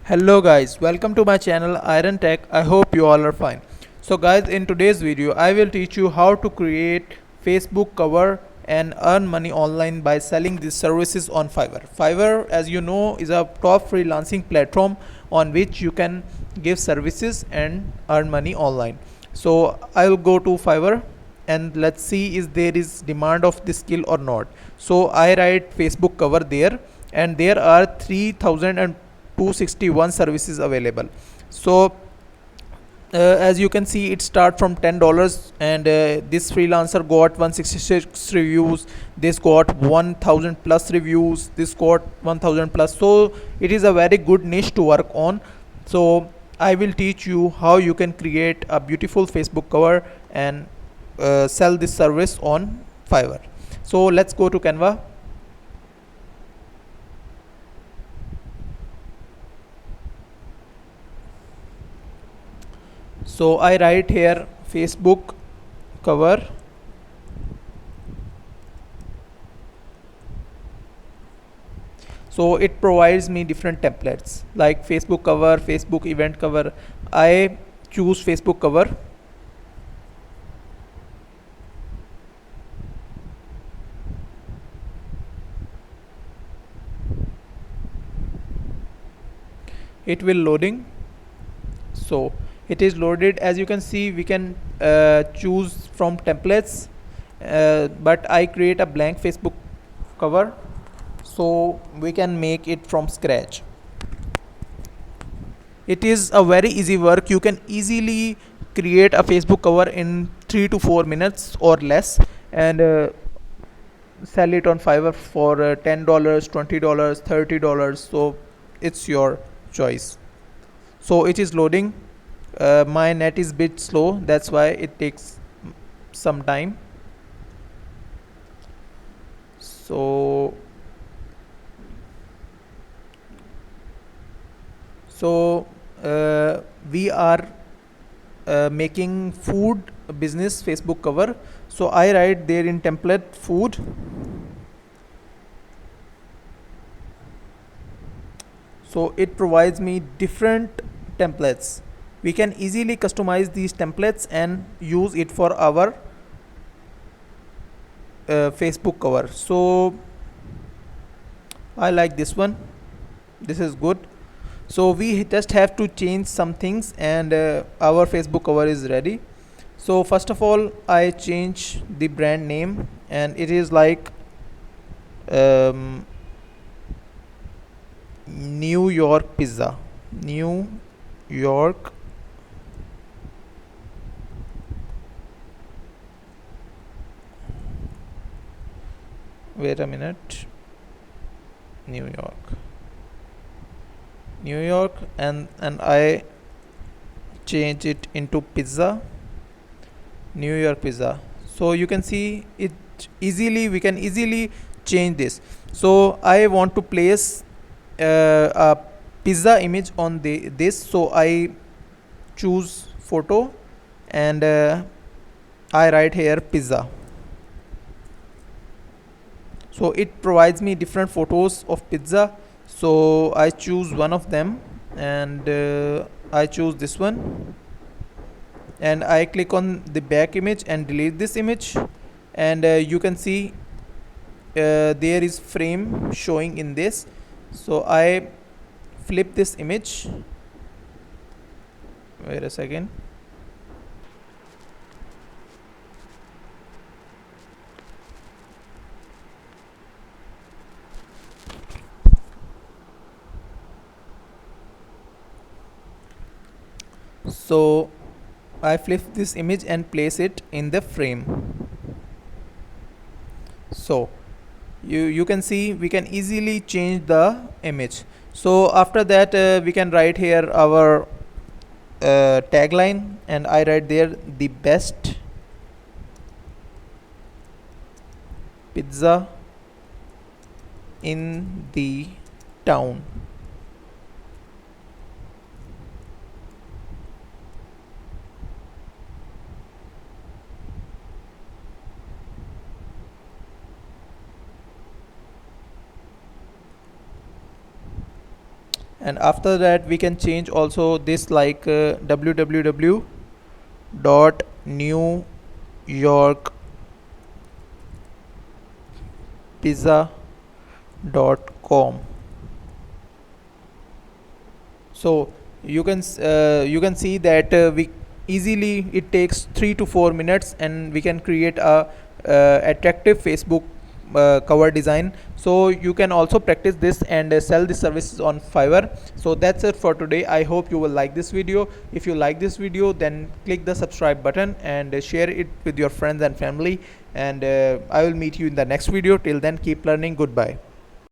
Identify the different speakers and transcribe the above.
Speaker 1: Hello guys, welcome to my channel Iron Tech. I hope you all are fine. So guys, in today's video I will teach you how to create Facebook cover and earn money online by selling these services on Fiverr. Fiverr, as you know, is a top freelancing platform on which you can give services and earn money online. So I will go to Fiverr and let's see is there is demand of this skill or not. So I write Facebook cover there, and there are 3261 services available. So as you can see, it start from $10, and this freelancer got 166 reviews, this got 1000 plus reviews, this got 1000 plus. So it is a very good niche to work on. So I will teach you how you can create a beautiful Facebook cover and sell this service on Fiverr. So let's go to Canva. So I write here Facebook cover. So it provides me different templates like Facebook cover, Facebook event cover. I choose Facebook cover. It will loading. So it is loaded. As you can see, we can choose from templates, but I create a blank Facebook cover so we can make it from scratch. It is a very easy work. You can easily create a Facebook cover in 3 to 4 minutes or less, and sell it on Fiverr for $10, $20, $30. So it's your choice. So it is loading. My net is bit slow, that's why it takes some time. So we are making food business Facebook cover. So I write there in template food. So it provides me different templates. We can easily customize these templates and use it for our Facebook cover. So I like this one. This is good. So we just have to change some things, and our Facebook cover is ready. So first of all, I change the brand name, and it is like um, New York pizza. New York wait a minute. New York, and I change it into pizza. New York pizza. So you can see it easily. We can easily change this. So I want to place a pizza image on this. So I choose photo, and I write here pizza. So it provides me different photos of pizza. So I choose one of them, and I choose this one, and I click on the back image and delete this image, and you can see there is frame showing in this. So I flip this image. Wait a second. So I flip this image and place it in the frame. So you can see we can easily change the image. So after that, we can write here our tagline, and I write there the best pizza in the town. and after that we can change also this like www dot new york pizza dot com. So you can see that we easily, it takes 3 to 4 minutes and we can create a attractive Facebook cover design. So you can also practice this and sell the services on Fiverr. So that's it for today. I hope you will like this video. If you like this video, then click the subscribe button and share it with your friends and family, and I will meet you in the next video. Till then, keep learning. Goodbye.